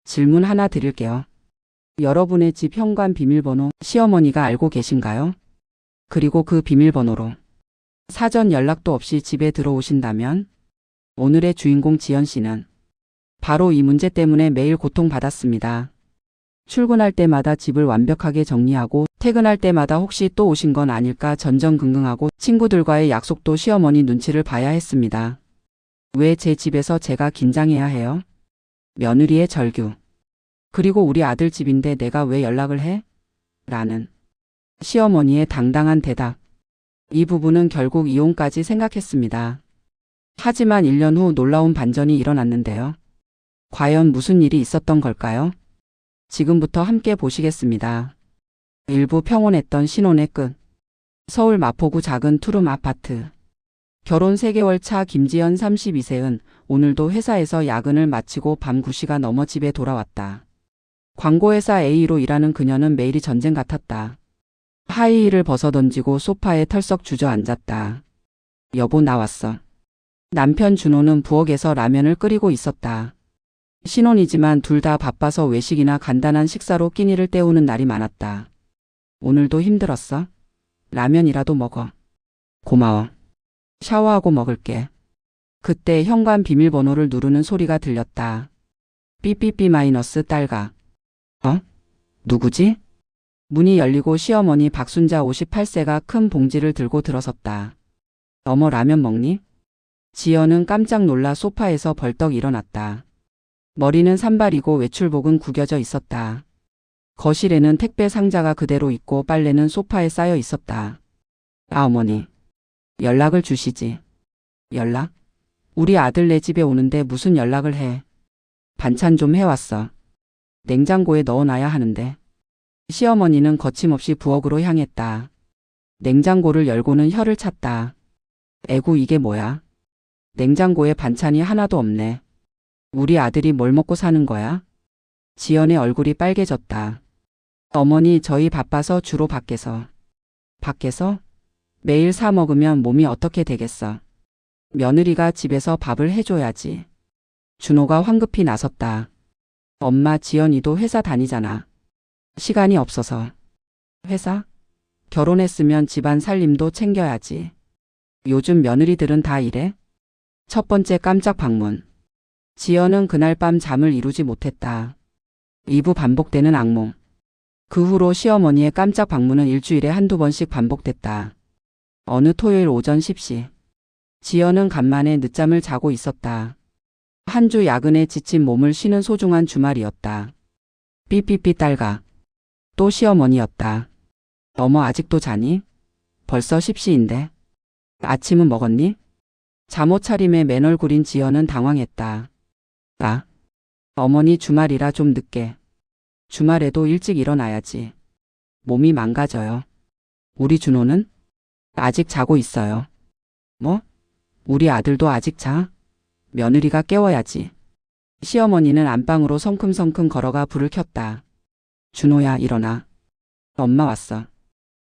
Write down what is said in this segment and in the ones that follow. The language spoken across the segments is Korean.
질문 하나 드릴게요. 여러분의 집 현관 비밀번호 시어머니가 알고 계신가요? 그리고 그 비밀번호로 사전 연락도 없이 집에 들어오신다면 오늘의 주인공 지연 씨는 바로 이 문제 때문에 매일 고통받았습니다. 출근할 때마다 집을 완벽하게 정리하고 퇴근할 때마다 혹시 또 오신 건 아닐까 전전긍긍하고 친구들과의 약속도 시어머니 눈치를 봐야 했습니다. 왜 제 집에서 제가 긴장해야 해요? 며느리의 절규. 그리고 우리 아들 집인데 내가 왜 연락을 해? 라는 시어머니의 당당한 대답. 이 부부는 결국 이혼까지 생각했습니다. 하지만 1년 후 놀라운 반전이 일어났는데요. 과연 무슨 일이 있었던 걸까요? 지금부터 함께 보시겠습니다. 일부 평온했던 신혼의 끝. 서울 마포구 작은 투룸 아파트. 결혼 3개월 차 김지연 32세은 오늘도 회사에서 야근을 마치고 밤 9시가 넘어 집에 돌아왔다. 광고회사 A로 일하는 그녀는 매일이 전쟁 같았다. 하이힐을 벗어던지고 소파에 털썩 주저앉았다. 여보, 나왔어. 남편 준호는 부엌에서 라면을 끓이고 있었다. 신혼이지만 둘 다 바빠서 외식이나 간단한 식사로 끼니를 때우는 날이 많았다. 오늘도 힘들었어? 라면이라도 먹어. 고마워. 샤워하고 먹을게. 그때 현관 비밀번호를 누르는 소리가 들렸다. 삐삐삐 딸가. 누구지? 문이 열리고 시어머니 박순자 58세가 큰 봉지를 들고 들어섰다. 어머, 라면 먹니? 지연은 깜짝 놀라 소파에서 벌떡 일어났다. 머리는 산발이고 외출복은 구겨져 있었다. 거실에는 택배 상자가 그대로 있고 빨래는 소파에 쌓여 있었다. 어머니. 연락을 주시지. 연락? 우리 아들 내 집에 오는데 무슨 연락을 해. 반찬 좀 해왔어. 냉장고에 넣어놔야 하는데. 시어머니는 거침없이 부엌으로 향했다. 냉장고를 열고는 혀를 찼다. 에구, 이게 뭐야? 냉장고에 반찬이 하나도 없네. 우리 아들이 뭘 먹고 사는 거야? 지연의 얼굴이 빨개졌다. 어머니, 저희 바빠서 주로 밖에서. 밖에서? 매일 사 먹으면 몸이 어떻게 되겠어? 며느리가 집에서 밥을 해줘야지. 준호가 황급히 나섰다. 엄마, 지연이도 회사 다니잖아. 시간이 없어서. 회사? 결혼했으면 집안 살림도 챙겨야지. 요즘 며느리들은 다 이래? 첫 번째 깜짝 방문. 지연은 그날 밤 잠을 이루지 못했다. 2부 반복되는 악몽. 그 후로 시어머니의 깜짝 방문은 일주일에 한두 번씩 반복됐다. 어느 토요일 오전 10시. 지연은 간만에 늦잠을 자고 있었다. 한 주 야근에 지친 몸을 쉬는 소중한 주말이었다. 삐삐삐 딸가. 또 시어머니였다. 어머, 아직도 자니? 벌써 10시인데. 아침은 먹었니? 잠옷 차림에 맨 얼굴인 지연은 당황했다. 어머니, 주말이라 좀 늦게. 주말에도 일찍 일어나야지. 몸이 망가져요. 우리 준호는? 아직 자고 있어요. 뭐? 우리 아들도 아직 자? 며느리가 깨워야지. 시어머니는 안방으로 성큼성큼 걸어가 불을 켰다. 준호야, 일어나. 엄마 왔어.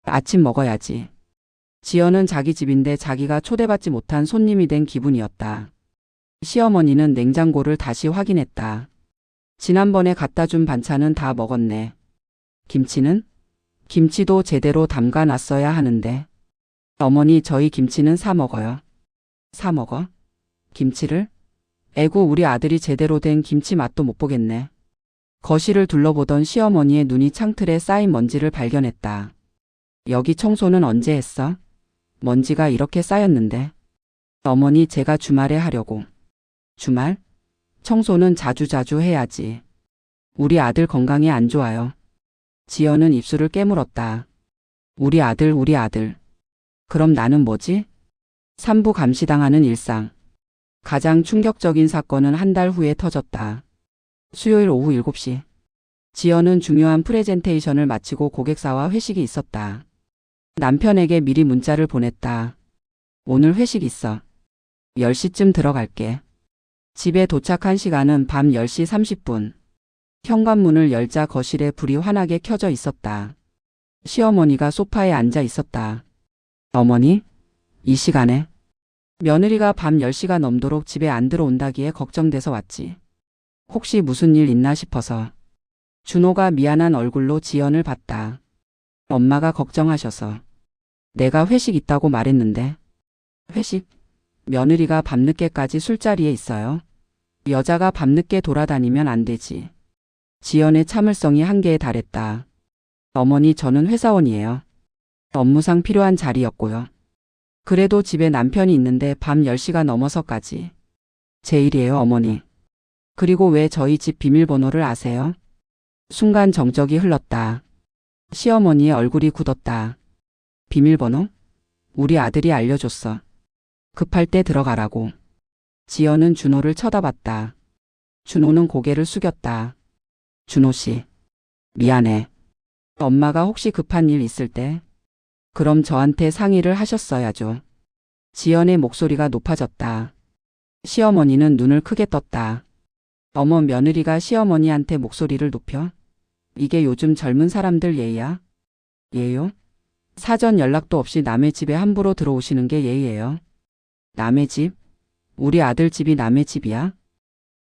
아침 먹어야지. 지연은 자기 집인데 자기가 초대받지 못한 손님이 된 기분이었다. 시어머니는 냉장고를 다시 확인했다. 지난번에 갖다 준 반찬은 다 먹었네. 김치는? 김치도 제대로 담가 놨어야 하는데. 어머니, 저희 김치는 사 먹어요. 사 먹어? 김치를? 에구, 우리 아들이 제대로 된 김치 맛도 못 보겠네. 거실을 둘러보던 시어머니의 눈이 창틀에 쌓인 먼지를 발견했다. 여기 청소는 언제 했어? 먼지가 이렇게 쌓였는데. 어머니, 제가 주말에 하려고. 주말? 청소는 자주자주 해야지. 우리 아들 건강에 안 좋아요. 지연은 입술을 깨물었다. 우리 아들. 그럼 나는 뭐지? 산부 감시당하는 일상. 가장 충격적인 사건은 한 달 후에 터졌다. 수요일 오후 7시. 지연은 중요한 프레젠테이션을 마치고 고객사와 회식이 있었다. 남편에게 미리 문자를 보냈다. 오늘 회식 있어. 10시쯤 들어갈게. 집에 도착한 시간은 밤 10시 30분. 현관문을 열자 거실에 불이 환하게 켜져 있었다. 시어머니가 소파에 앉아 있었다. 어머니? 이 시간에? 며느리가 밤 10시가 넘도록 집에 안 들어온다기에 걱정돼서 왔지. 혹시 무슨 일 있나 싶어서. 준호가 미안한 얼굴로 지연을 봤다. 엄마가 걱정하셔서. 내가 회식 있다고 말했는데. 회식? 며느리가 밤늦게까지 술자리에 있어요. 여자가 밤늦게 돌아다니면 안 되지. 지연의 참을성이 한계에 달했다. 어머니, 저는 회사원이에요. 업무상 필요한 자리였고요. 그래도 집에 남편이 있는데 밤 10시가 넘어서까지. 제 일이에요, 어머니. 그리고 왜 저희 집 비밀번호를 아세요? 순간 정적이 흘렀다. 시어머니의 얼굴이 굳었다. 비밀번호? 우리 아들이 알려줬어. 급할 때 들어가라고. 지연은 준호를 쳐다봤다. 준호는 고개를 숙였다. 준호 씨, 미안해. 엄마가 혹시 급한 일 있을 때? 그럼 저한테 상의를 하셨어야죠. 지연의 목소리가 높아졌다. 시어머니는 눈을 크게 떴다. 어머, 며느리가 시어머니한테 목소리를 높여? 이게 요즘 젊은 사람들 예의야? 예요? 사전 연락도 없이 남의 집에 함부로 들어오시는 게 예의예요. 남의 집? 우리 아들 집이 남의 집이야?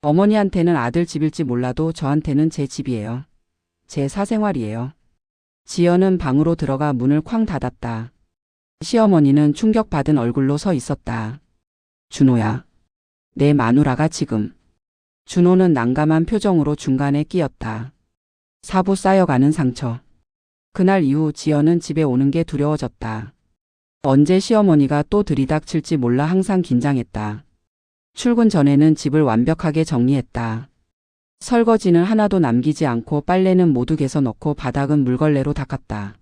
어머니한테는 아들 집일지 몰라도 저한테는 제 집이에요. 제 사생활이에요. 지연은 방으로 들어가 문을 쾅 닫았다. 시어머니는 충격받은 얼굴로 서 있었다. 준호야. 내 마누라가 지금. 준호는 난감한 표정으로 중간에 끼었다. 사부 쌓여가는 상처. 그날 이후 지연은 집에 오는 게 두려워졌다. 언제 시어머니가 또 들이닥칠지 몰라 항상 긴장했다. 출근 전에는 집을 완벽하게 정리했다. 설거지는 하나도 남기지 않고 빨래는 모두 개서 넣고 바닥은 물걸레로 닦았다.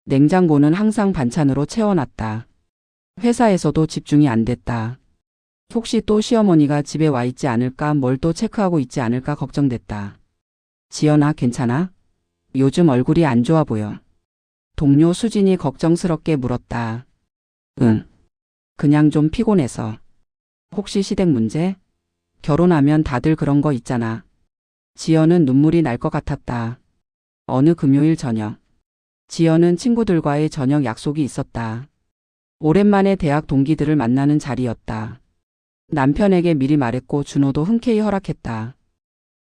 냉장고는 항상 반찬으로 채워놨다. 회사에서도 집중이 안 됐다. 혹시 또 시어머니가 집에 와 있지 않을까, 뭘 또 체크하고 있지 않을까 걱정됐다. 지연아, 괜찮아? 요즘 얼굴이 안 좋아 보여. 동료 수진이 걱정스럽게 물었다. 응. 그냥 좀 피곤해서. 혹시 시댁 문제? 결혼하면 다들 그런 거 있잖아. 지연은 눈물이 날 것 같았다. 어느 금요일 저녁. 지연은 친구들과의 저녁 약속이 있었다. 오랜만에 대학 동기들을 만나는 자리였다. 남편에게 미리 말했고 준호도 흔쾌히 허락했다.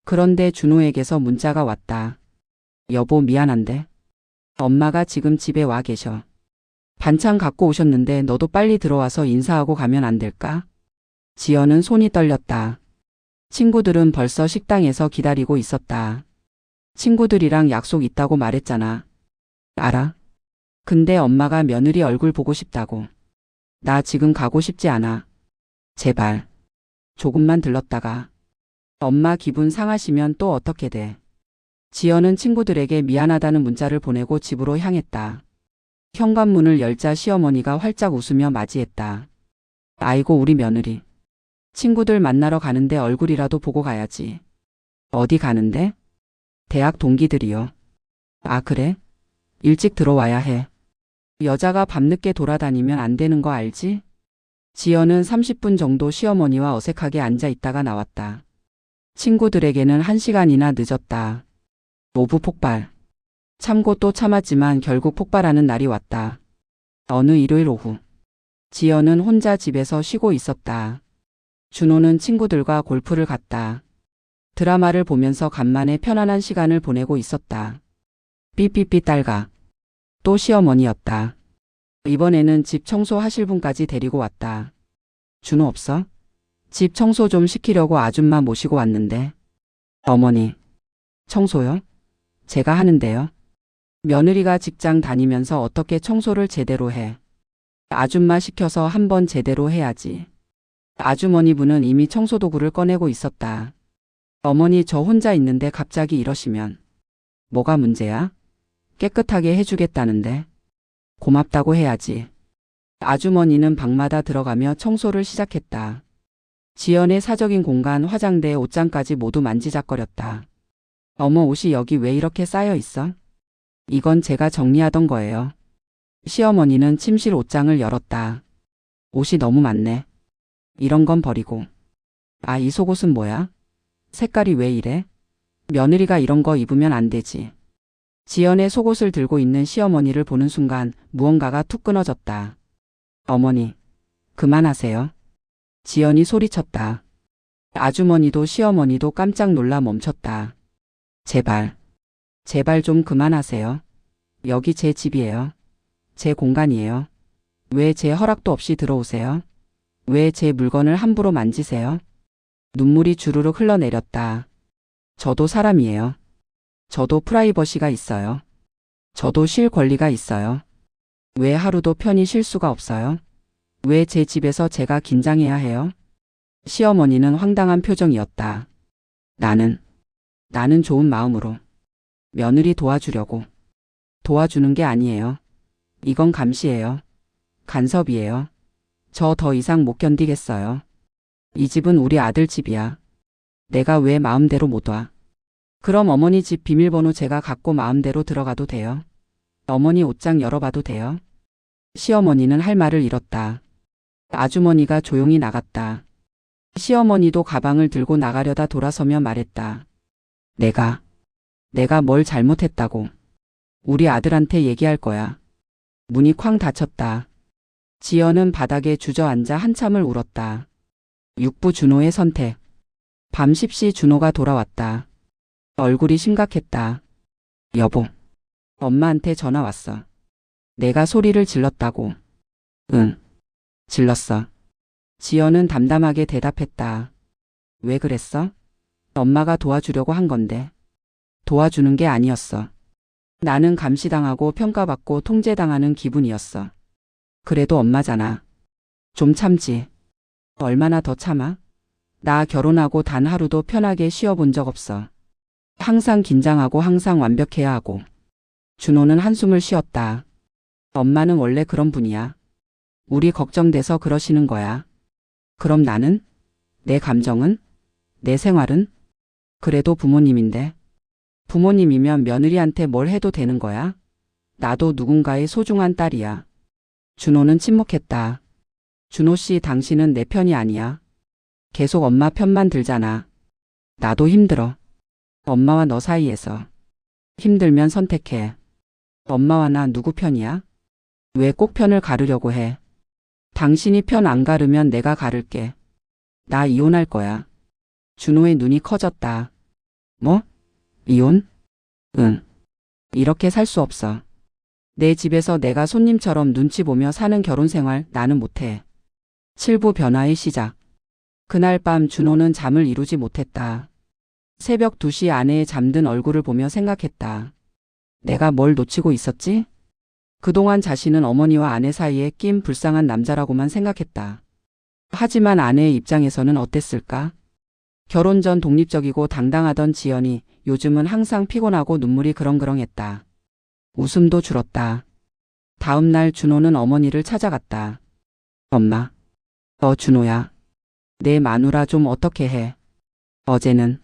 그런데 준호에게서 문자가 왔다. 여보, 미안한데. 엄마가 지금 집에 와 계셔. 반찬 갖고 오셨는데 너도 빨리 들어와서 인사하고 가면 안 될까? 지연은 손이 떨렸다. 친구들은 벌써 식당에서 기다리고 있었다. 친구들이랑 약속 있다고 말했잖아. 알아? 근데 엄마가 며느리 얼굴 보고 싶다고. 나 지금 가고 싶지 않아. 제발. 조금만 들렀다가. 엄마 기분 상하시면 또 어떻게 돼? 지연은 친구들에게 미안하다는 문자를 보내고 집으로 향했다. 현관문을 열자 시어머니가 활짝 웃으며 맞이했다. 아이고, 우리 며느리. 친구들 만나러 가는데 얼굴이라도 보고 가야지. 어디 가는데? 대학 동기들이요. 아, 그래? 일찍 들어와야 해. 여자가 밤늦게 돌아다니면 안 되는 거 알지? 지연은 30분 정도 시어머니와 어색하게 앉아 있다가 나왔다. 친구들에게는 1시간이나 늦었다. 오브 폭발. 참고 또 참았지만 결국 폭발하는 날이 왔다. 어느 일요일 오후. 지연은 혼자 집에서 쉬고 있었다. 준호는 친구들과 골프를 갔다. 드라마를 보면서 간만에 편안한 시간을 보내고 있었다. 삐삐삐 딸가. 또 시어머니였다. 이번에는 집 청소하실 분까지 데리고 왔다. 준호 없어? 집 청소 좀 시키려고 아줌마 모시고 왔는데. 어머니. 청소요? 제가 하는데요. 며느리가 직장 다니면서 어떻게 청소를 제대로 해. 아줌마 시켜서 한번 제대로 해야지. 아주머니 분은 이미 청소도구를 꺼내고 있었다. 어머니, 저 혼자 있는데 갑자기 이러시면. 뭐가 문제야? 깨끗하게 해주겠다는데. 고맙다고 해야지. 아주머니는 방마다 들어가며 청소를 시작했다. 지연의 사적인 공간, 화장대, 옷장까지 모두 만지작거렸다. 어머, 옷이 여기 왜 이렇게 쌓여 있어? 이건 제가 정리하던 거예요. 시어머니는 침실 옷장을 열었다. 옷이 너무 많네. 이런 건 버리고. 아, 이 속옷은 뭐야? 색깔이 왜 이래? 며느리가 이런 거 입으면 안 되지. 지연의 속옷을 들고 있는 시어머니를 보는 순간 무언가가 툭 끊어졌다. 어머니, 그만하세요. 지연이 소리쳤다. 아주머니도 시어머니도 깜짝 놀라 멈췄다. 제발, 제발 좀 그만하세요. 여기 제 집이에요. 제 공간이에요. 왜 제 허락도 없이 들어오세요? 왜 제 물건을 함부로 만지세요? 눈물이 주르륵 흘러내렸다. 저도 사람이에요. 저도 프라이버시가 있어요. 저도 쉴 권리가 있어요. 왜 하루도 편히 쉴 수가 없어요? 왜 제 집에서 제가 긴장해야 해요? 시어머니는 황당한 표정이었다. 나는 좋은 마음으로 며느리 도와주려고. 도와주는 게 아니에요. 이건 감시예요. 간섭이에요. 저 더 이상 못 견디겠어요. 이 집은 우리 아들 집이야. 내가 왜 마음대로 못 와? 그럼 어머니 집 비밀번호 제가 갖고 마음대로 들어가도 돼요? 어머니 옷장 열어봐도 돼요? 시어머니는 할 말을 잃었다. 아주머니가 조용히 나갔다. 시어머니도 가방을 들고 나가려다 돌아서며 말했다. 내가 뭘 잘못했다고. 우리 아들한테 얘기할 거야. 문이 쾅 닫혔다. 지연은 바닥에 주저앉아 한참을 울었다. 육부 준호의 선택. 밤 10시 준호가 돌아왔다. 얼굴이 심각했다. 여보, 엄마한테 전화 왔어. 내가 소리를 질렀다고. 응, 질렀어. 지연은 담담하게 대답했다. 왜 그랬어? 엄마가 도와주려고 한 건데. 도와주는 게 아니었어. 나는 감시당하고 평가받고 통제당하는 기분이었어. 그래도 엄마잖아. 좀 참지. 얼마나 더 참아? 나 결혼하고 단 하루도 편하게 쉬어본 적 없어. 항상 긴장하고 항상 완벽해야 하고. 준호는 한숨을 쉬었다. 엄마는 원래 그런 분이야. 우리 걱정돼서 그러시는 거야. 그럼 나는? 내 감정은? 내 생활은? 그래도 부모님인데. 부모님이면 며느리한테 뭘 해도 되는 거야? 나도 누군가의 소중한 딸이야. 준호는 침묵했다. 준호 씨, 당신은 내 편이 아니야. 계속 엄마 편만 들잖아. 나도 힘들어. 엄마와 너 사이에서. 힘들면 선택해. 엄마와 나 누구 편이야? 왜 꼭 편을 가르려고 해? 당신이 편 안 가르면 내가 가를게. 나 이혼할 거야. 준호의 눈이 커졌다. 뭐? 이혼? 응. 이렇게 살 수 없어. 내 집에서 내가 손님처럼 눈치 보며 사는 결혼 생활 나는 못해. 7부 변화의 시작. 그날 밤 준호는 잠을 이루지 못했다. 새벽 2시 아내의 잠든 얼굴을 보며 생각했다. 내가 뭘 놓치고 있었지? 그동안 자신은 어머니와 아내 사이에 낀 불쌍한 남자라고만 생각했다. 하지만 아내의 입장에서는 어땠을까? 결혼 전 독립적이고 당당하던 지연이 요즘은 항상 피곤하고 눈물이 그렁그렁했다. 웃음도 줄었다. 다음 날 준호는 어머니를 찾아갔다. 엄마, 준호야. 내 마누라 좀 어떻게 해? 어제는.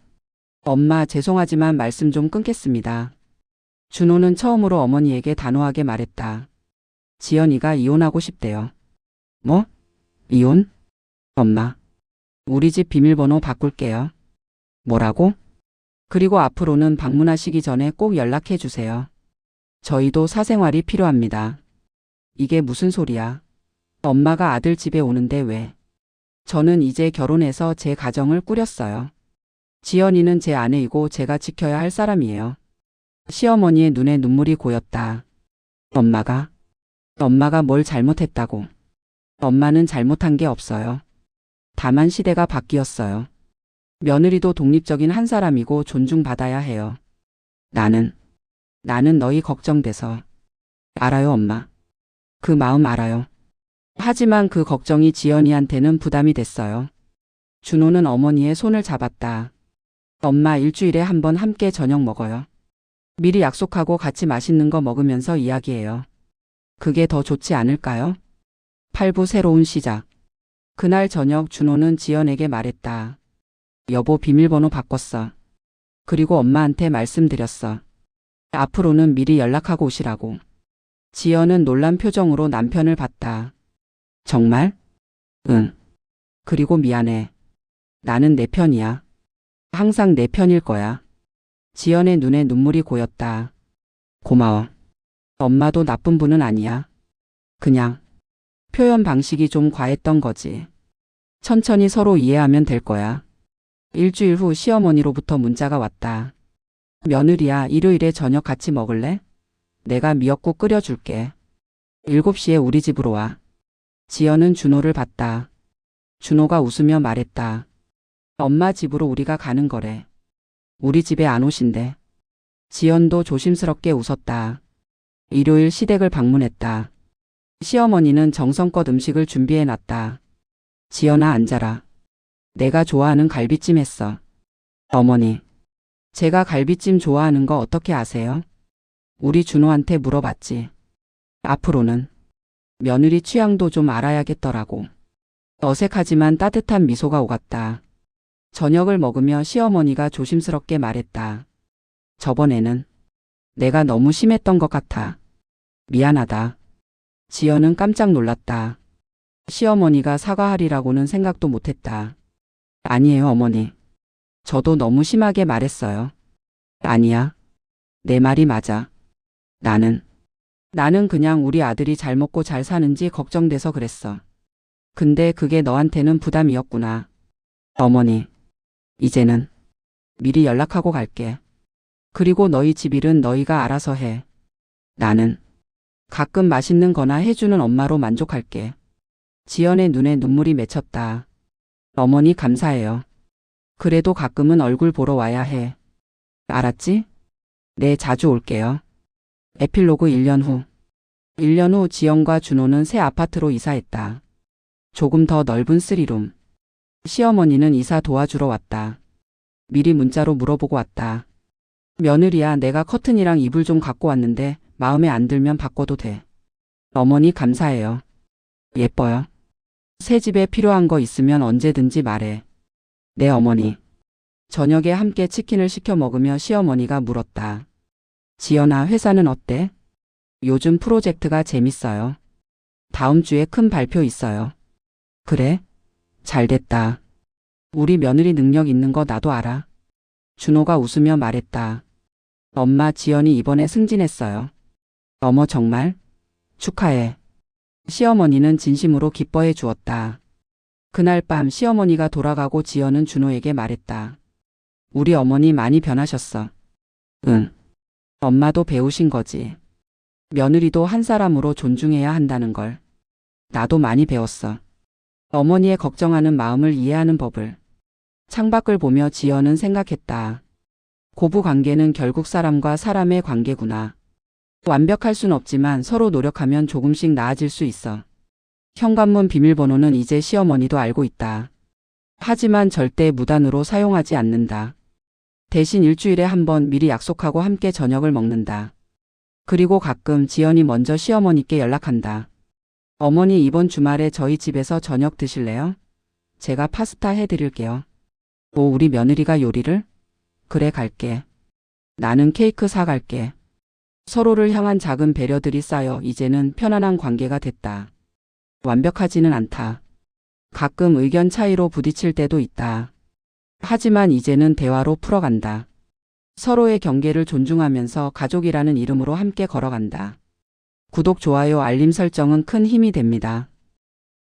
엄마, 죄송하지만 말씀 좀 끊겠습니다. 준호는 처음으로 어머니에게 단호하게 말했다. 지연이가 이혼하고 싶대요. 뭐? 이혼? 엄마, 우리 집 비밀번호 바꿀게요. 뭐라고? 그리고 앞으로는 방문하시기 전에 꼭 연락해 주세요. 저희도 사생활이 필요합니다. 이게 무슨 소리야? 엄마가 아들 집에 오는데 왜? 저는 이제 결혼해서 제 가정을 꾸렸어요. 지연이는 제 아내이고 제가 지켜야 할 사람이에요. 시어머니의 눈에 눈물이 고였다. 엄마가 뭘 잘못했다고. 엄마는 잘못한 게 없어요. 다만 시대가 바뀌었어요. 며느리도 독립적인 한 사람이고 존중받아야 해요. 나는 너희 걱정돼서. 알아요, 엄마. 그 마음 알아요. 하지만 그 걱정이 지연이한테는 부담이 됐어요. 준호는 어머니의 손을 잡았다. 엄마, 일주일에 한 번 함께 저녁 먹어요. 미리 약속하고 같이 맛있는 거 먹으면서 이야기해요. 그게 더 좋지 않을까요? 8부 새로운 시작. 그날 저녁 준호는 지연에게 말했다. 여보, 비밀번호 바꿨어. 그리고 엄마한테 말씀드렸어. 앞으로는 미리 연락하고 오시라고. 지연은 놀란 표정으로 남편을 봤다. 정말? 응. 그리고 미안해. 나는 내 편이야. 항상 내 편일 거야. 지연의 눈에 눈물이 고였다. 고마워. 엄마도 나쁜 분은 아니야. 그냥 표현 방식이 좀 과했던 거지. 천천히 서로 이해하면 될 거야. 일주일 후 시어머니로부터 문자가 왔다. 며느리야, 일요일에 저녁 같이 먹을래? 내가 미역국 끓여줄게. 7시에 우리 집으로 와. 지연은 준호를 봤다. 준호가 웃으며 말했다. 엄마 집으로 우리가 가는 거래. 우리 집에 안 오신대. 지연도 조심스럽게 웃었다. 일요일 시댁을 방문했다. 시어머니는 정성껏 음식을 준비해놨다. 지연아, 앉아라. 내가 좋아하는 갈비찜 했어. 어머니, 제가 갈비찜 좋아하는 거 어떻게 아세요? 우리 준호한테 물어봤지. 앞으로는 며느리 취향도 좀 알아야겠더라고. 어색하지만 따뜻한 미소가 오갔다. 저녁을 먹으며 시어머니가 조심스럽게 말했다. 저번에는 내가 너무 심했던 것 같아. 미안하다. 지연은 깜짝 놀랐다. 시어머니가 사과하리라고는 생각도 못했다. 아니에요, 어머니. 저도 너무 심하게 말했어요. 아니야. 내 말이 맞아. 나는 그냥 우리 아들이 잘 먹고 잘 사는지 걱정돼서 그랬어. 근데 그게 너한테는 부담이었구나. 어머니, 이제는 미리 연락하고 갈게. 그리고 너희 집 일은 너희가 알아서 해. 나는 가끔 맛있는 거나 해주는 엄마로 만족할게. 지연의 눈에 눈물이 맺혔다. 어머니 감사해요. 그래도 가끔은 얼굴 보러 와야 해. 알았지? 네, 자주 올게요. 에필로그 1년 후. 1년 후 지연과 준호는 새 아파트로 이사했다. 조금 더 넓은 3룸. 시어머니는 이사 도와주러 왔다. 미리 문자로 물어보고 왔다. 며느리야, 내가 커튼이랑 이불 좀 갖고 왔는데 마음에 안 들면 바꿔도 돼. 어머니 감사해요. 예뻐요. 새 집에 필요한 거 있으면 언제든지 말해. 네, 어머니. 저녁에 함께 치킨을 시켜 먹으며 시어머니가 물었다. 지연아, 회사는 어때? 요즘 프로젝트가 재밌어요. 다음 주에 큰 발표 있어요. 그래? 잘 됐다. 우리 며느리 능력 있는 거 나도 알아. 준호가 웃으며 말했다. 엄마, 지연이 이번에 승진했어요. 어머, 정말? 축하해. 시어머니는 진심으로 기뻐해 주었다. 그날 밤 시어머니가 돌아가고 지연은 준호에게 말했다. 우리 어머니 많이 변하셨어. 응. 엄마도 배우신 거지. 며느리도 한 사람으로 존중해야 한다는 걸. 나도 많이 배웠어. 어머니의 걱정하는 마음을 이해하는 법을. 창밖을 보며 지연은 생각했다. 고부 관계는 결국 사람과 사람의 관계구나. 완벽할 순 없지만 서로 노력하면 조금씩 나아질 수 있어. 현관문 비밀번호는 이제 시어머니도 알고 있다. 하지만 절대 무단으로 사용하지 않는다. 대신 일주일에 한 번 미리 약속하고 함께 저녁을 먹는다. 그리고 가끔 지연이 먼저 시어머니께 연락한다. 어머니, 이번 주말에 저희 집에서 저녁 드실래요? 제가 파스타 해드릴게요. 뭐, 우리 며느리가 요리를? 그래, 갈게. 나는 케이크 사갈게. 서로를 향한 작은 배려들이 쌓여 이제는 편안한 관계가 됐다. 완벽하지는 않다. 가끔 의견 차이로 부딪힐 때도 있다. 하지만 이제는 대화로 풀어간다. 서로의 경계를 존중하면서 가족이라는 이름으로 함께 걸어간다. 구독, 좋아요, 알림 설정은 큰 힘이 됩니다.